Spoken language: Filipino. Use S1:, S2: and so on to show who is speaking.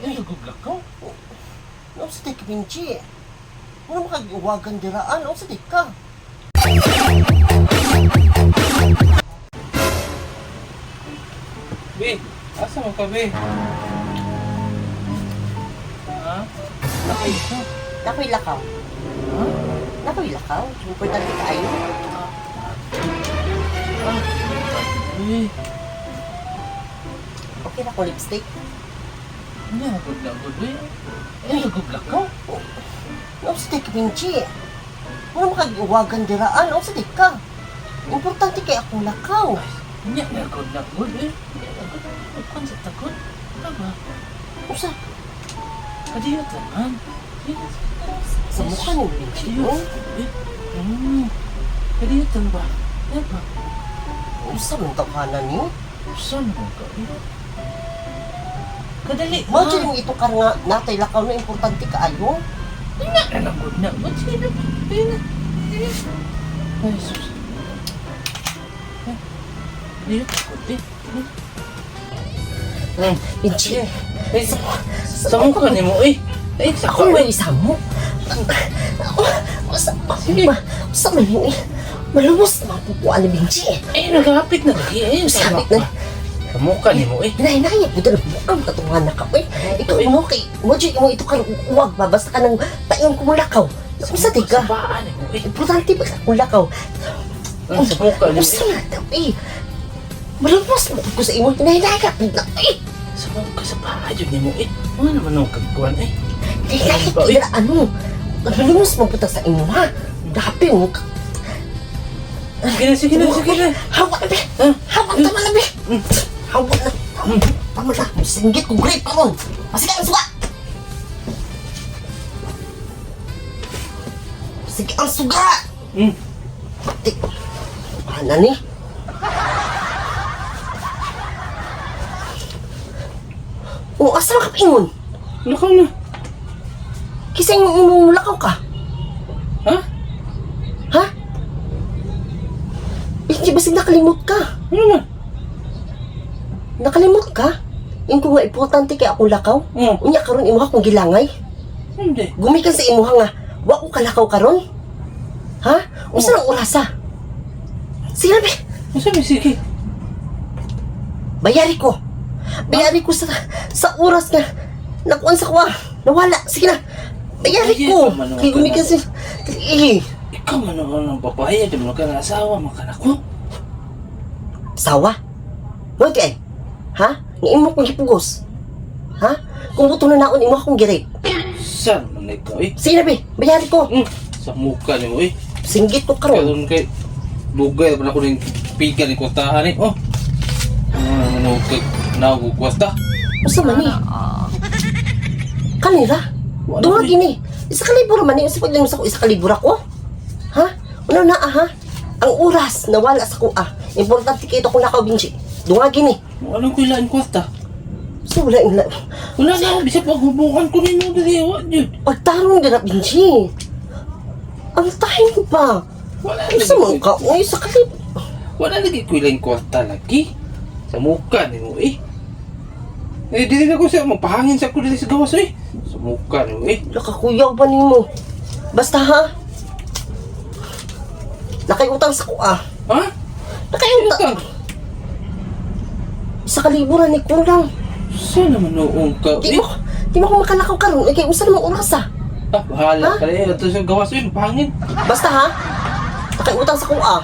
S1: Ay, gublak ko.
S2: Ano sa di ka, Benji? Ano makagiwagan diraan? Ano sa di ka?
S1: Be, asa mo ka, Be? Ha? Nakay ka.
S2: Nakoy lakaw.
S1: Ha?
S2: Nakoy lakaw. Importante ka ayo.
S1: Be,
S2: Okay na ko lipstick.
S1: ano yung gublak ko, Be? Ay, gublak ko.
S2: Ano sa di ka, Benji? Ano makagiwagan diraan? Ano sa di ka? Importante kay akong lakaw.
S1: Hindi na gublak ko, Be. Hindi na gublak ko. Kung sa takot. Tama.
S2: Usa,
S1: Kadiyot naman.
S2: sa mukha ni Benji. Oh,
S1: Kadiyot naman ba? Diba?
S2: usa mong tawhanan niyo.
S1: Saan mo ka, Be? Kadali.
S2: Imagine mo ito ka nga natay lakaw na importante ka ayo.
S1: Nalangod na. Ba't sino? Ay, sus. Dito ako, Be.
S2: Benji,
S1: Sa mukha ni mo, eh. Ay, sa
S2: ako
S1: ko,
S2: may isa mo. Usa man yun eh. Malumos na mapupuan ni Benji eh.
S1: Eh, naghapit na lagi. Eh,
S2: Sabit na.
S1: Sa mukha ni mo, eh.
S2: Hinahinayag mo doon ang katungan na ka. Ikaw mo kay, Moji mo ito ka uwag ba? Basta ka ng tayon kumulakaw. Usa di
S1: Sa
S2: ka.
S1: paa ni mo, eh.
S2: Importante ba ka kumulakaw?
S1: Sa mukha ni mo,
S2: Usa
S1: eh.
S2: na daw eh. Malumos mo ko sa imo. Hinahinayag mo na eh.
S1: Sa mukha, sa paa yun ni mo, eh. Ano naman ang kagkuhan, eh.
S2: Hinahinayag mo na ano. Malumos mo puta sa imo ha. Dapi mo ka.
S1: Sige na.
S2: Hawak na be!
S1: Ha?
S2: Hawak na na be! Hawak na! Tama na! Singgit ko grip pa ron! Masige ang suga! Sige ang suga! Pati! Ano ni? O, asa makapingon?
S1: Lakaw na.
S2: Kisang yung lakaw ka?
S1: Ha?
S2: Ha? Hindi basig nakalimot ka?
S1: Ano man?
S2: Nakalimot ka? Yung kung nga importante kay akong lakaw?
S1: Oo.
S2: Unya karon imo akong gilangay?
S1: Hindi.
S2: Gumikan sa imuha nga, wa ko kalakaw karon? Ha? Unsa nang orasa? Sige be,
S1: Masabi, sige.
S2: bayari ko. Bayari ko sa oras nga nakuan sa kuha. Nawala. Sige na. Bayari
S1: Ay,
S2: ko.
S1: ikaw man,
S2: Kay gumikan sa
S1: Ikaw man ang babae, di mo ka ng asawa, makanak mo.
S2: sawa. Mo kay. Ha? Ni imo kong gipugos. Ha? Kung buto na naon imo akong girate.
S1: Saan man ikaw, eh?
S2: Sige na be, bayari ko.
S1: Sa mukha ni mo, eh.
S2: Singgit ko karon.
S1: Karoon kay lugay pa na ko ng pigan ni kwartahan, eh. Oh. Ano kay nawagwasta?
S2: Usa man ni? Kanira? Dunga gini. Isa ka libur man ni. Isa pag sa ko isa ka libur ako. Ha? Ano na ha? Ang oras nawala sa kuha. Importante kay ito kung nakaw Benji. Dunga gini.
S1: Anong kailangan kwarta?
S2: So wala ina.
S1: Wala na, bisa paghubungan ko ninyo dali, yun.
S2: Pagtarong dira Benji. Ang time pa.
S1: Wala
S2: Isa man ka. Uy, isa ka libur.
S1: Wala lagi ko ilang kwarta lagi. Sa mukha ni mo, eh. Eh, dili na ko siya, magpahangin siya ko dili sa gawas, eh. Sa mukha ni mo, eh.
S2: Nakakuyaw ba ni mo? Basta ha? Nakayutang sa kuha.
S1: Ha?
S2: Nakayutang. Isa ka liburan ni Kulang.
S1: Saan naman noong ka,
S2: Di
S1: eh?
S2: mo ko makalakaw karon. Kaya unsa namang oras ha?
S1: Ah, bahala
S2: Ha?
S1: ka, eh. Ito sa gawas, eh, magpahangin.
S2: Basta ha? Nakayutang sa kuha.